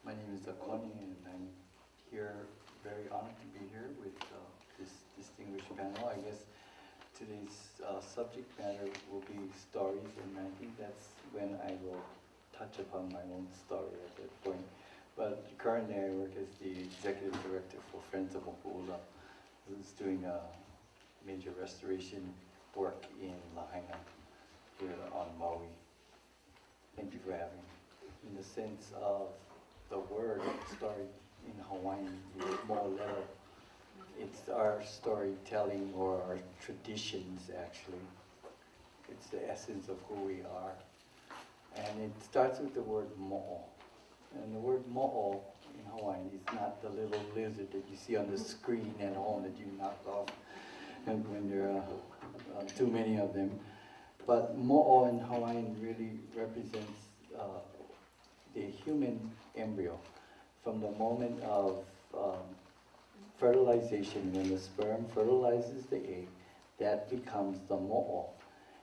My name is Akoni, and I'm here, very honored to be here with this distinguished panel. I guess today's subject matter will be stories, and I think that's when I will touch upon my own story at that point. But currently I work as the executive director for Friends of HonuaOla, who's doing a major restoration work in Lahaina here on Maui. Thank you for having me. In the sense of the word story in Hawaiian is mo'olelo. It's our storytelling or our traditions, actually. It's the essence of who we are. And it starts with the word mo'o. And the word mo'o in Hawaiian is not the little lizard that you see on the screen at home that you knock off and when there are too many of them. But mo'o in Hawaiian really represents the human embryo. From the moment of fertilization, when the sperm fertilizes the egg, that becomes the mo'o.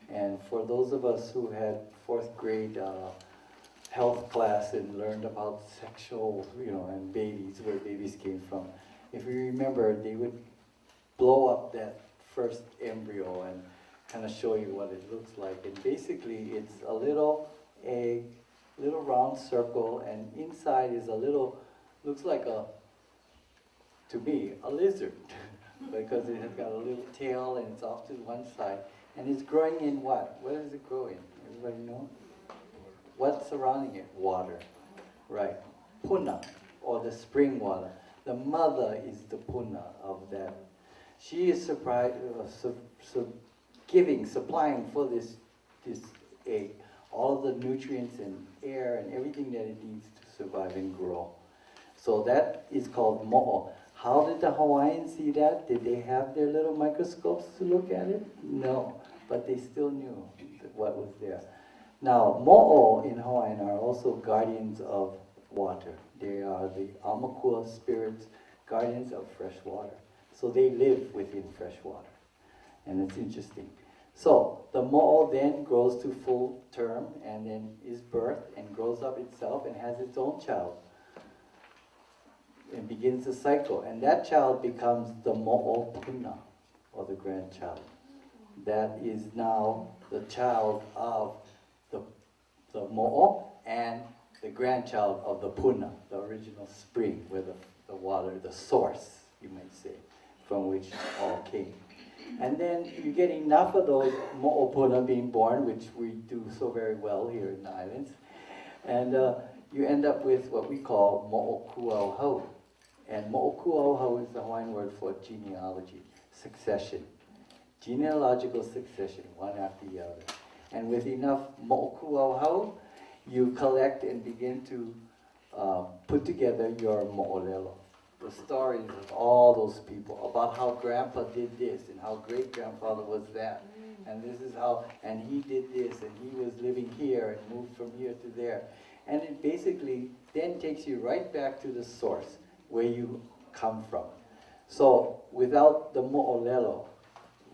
And for those of us who had 4th grade health class and learned about sexual, and babies, where babies came from, if you remember, they would blow up that first embryo and kind of show you what it looks like. And basically, it's a little egg, little round circle, and inside is a little, looks like to me, a lizard, because it has got a little tail and it's off to one side. And it's growing in what? What does it grow in? Everybody know? What's surrounding it? Water. Right. Puna, or the spring water. The mother is the puna of that. She is supplying for this egg all of the nutrients and air and everything that it needs to survive and grow. So that is called mo'o. How did the Hawaiians see that? Did they have their little microscopes to look at it? No, but they still knew what was there. Now, mo'o in Hawaiian are also guardians of water. They are the Aumakua spirits, guardians of fresh water. So they live within fresh water. And it's interesting. So the mo'o then grows to full term and then is birthed and grows up itself and has its own child. And begins a cycle. And that child becomes the mo'o puna, or the grandchild. That is now the child of the mo'o and the grandchild of the puna, the original spring, where the water, the source, you might say, from which all came. And then you get enough of those mo'o puna being born, which we do so very well here in the islands, and you end up with what we call mo'okuauhau. And mo'okuauhau is the Hawaiian word for genealogy, succession. Genealogical succession, one after the other. And with enough mo'okuauhau, you collect and begin to put together your mo'olelo. The stories of all those people, about how grandpa did this, and how great-grandfather was that. And this is how, and he did this, and he was living here, and moved from here to there. And it basically then takes you right back to the source, where you come from. So without the mo'olelo,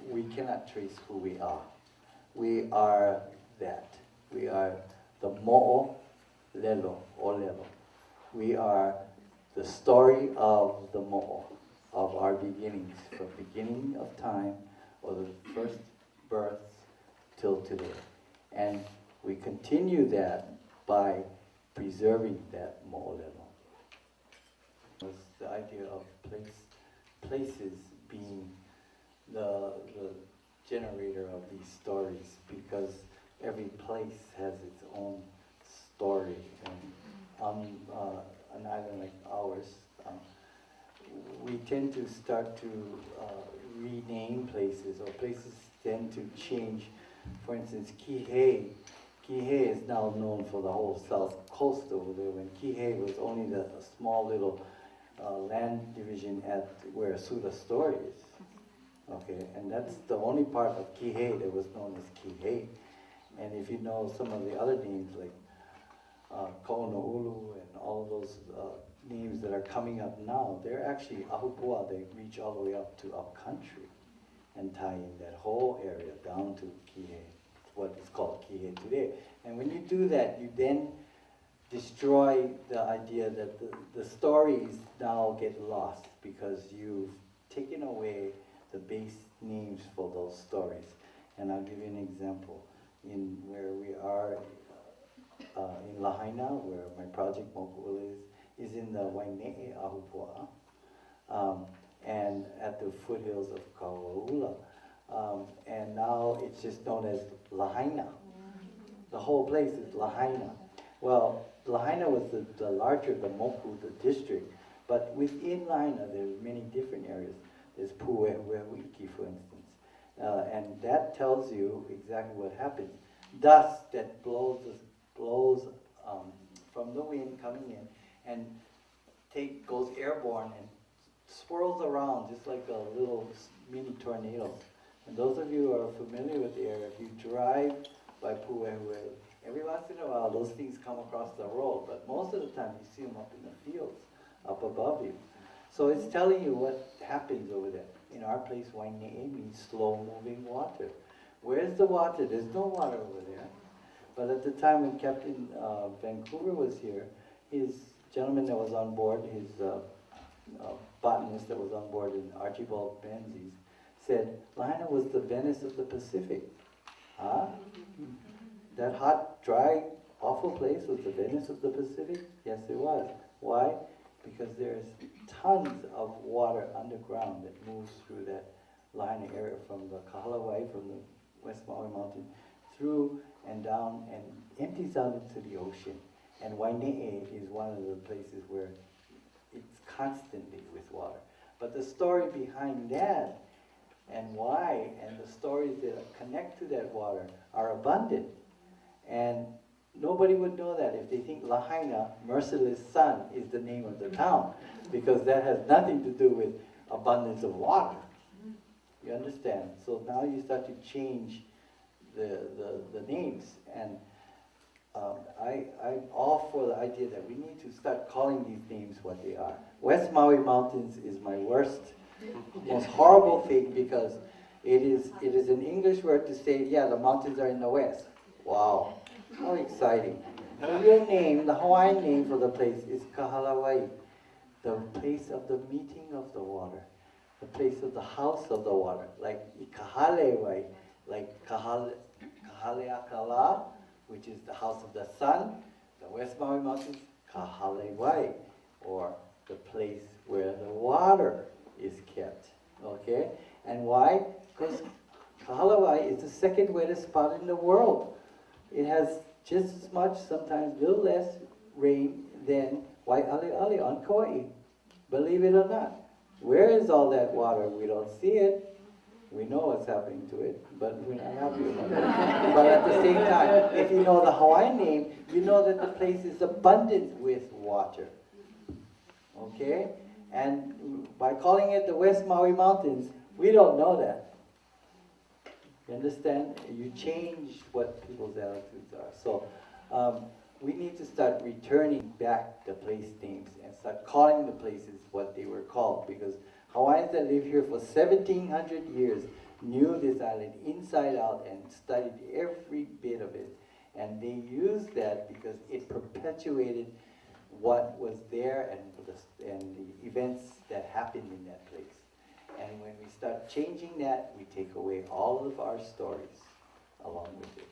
we cannot trace who we are. We are that. We are the mo'olelo, olelo. We are the story of the mo'o, of our beginnings, from beginning of time, or the first birth till today. And we continue that by preserving that mo'olelo. Was the idea of places being the generator of these stories, because every place has its own story. And on an island like ours, we tend to start to rename places, or places tend to change. For instance, Kihei is now known for the whole south coast over there, when Kihei was only a small little land division at where Suda Store is. Okay, and that's the only part of Kihei that was known as Kihei. And if you know some of the other names like Ko'onu'ulu and all those names that are coming up now, they're actually ahupua. They reach all the way up to upcountry and tie in that whole area down to Kihei, what is called Kihei today. And when you do that, you then destroy the idea that the stories now get lost because you've taken away the base names for those stories. And I'll give you an example. In where we are in Lahaina, where my project Moku'ula is in the Waine'e Ahupua'a, and at the foothills of HonuaOla. And now it's just known as Lahaina. The whole place is Lahaina. Well, Lahaina was the larger, the Moku, the district, but within Lahaina there's many different areas. There's Pu'ewiki, for instance. And that tells you exactly what happens. Dust that blows from the wind coming in and goes airborne and swirls around just like a little mini tornadoes. And those of you who are familiar with the area, if you drive by Pu'ehu'e, every once in a while those things come across the road, but most of the time you see them up in the fields, up above you. So it's telling you what happens over there. In our place, Waine'e means slow-moving water. Where's the water? There's no water over there. But at the time when Captain Vancouver was here, his gentleman that was on board, his botanist that was on board, in Archibald Menzies, said, Lahaina was the Venice of the Pacific. Huh? That hot, dry, awful place was the Venice of the Pacific? Yes, it was. Why? Because there's tons of water underground that moves through that Lahaina area from the Kahalawai, from the West Maui Mountain, through and down and empties out into the ocean. And Waine'e is one of the places where it's constantly with water. But the story behind that and why and the stories that connect to that water are abundant. And nobody would know that if they think Lahaina, Merciless Sun, is the name of the town, because that has nothing to do with abundance of water. You understand? So now you start to change the names, and I'm all for the idea that we need to start calling these names what they are. West Maui Mountains is my worst, most horrible thing, because it is an English word to say, yeah, the mountains are in the west. Wow, how exciting. The real name, the Hawaiian name for the place is Kahalawai, the place of the meeting of the water, the place of the house of the water, like Ikahalewai, like Kahale Akana, which is the house of the sun, the West Maui Mountains, Kahalewai, or the place where the water is kept, okay? And why? Because Kahalewai is the second wettest spot in the world. It has just as much, sometimes a little less rain than Wai'ale'ale on Kauai, believe it or not. Where is all that water? We don't see it. We know what's happening to it, but we're not happy about it. But at the same time, if you know the Hawaiian name, you know that the place is abundant with water. Okay? And by calling it the West Maui Mountains, we don't know that. You understand? You change what people's attitudes are. So we need to start returning back the place names and start calling the places what they were called, because Hawaiians that live here for 1,700 years knew this island inside out and studied every bit of it. And they used that because it perpetuated what was there and the events that happened in that place. And when we start changing that, we take away all of our stories along with it.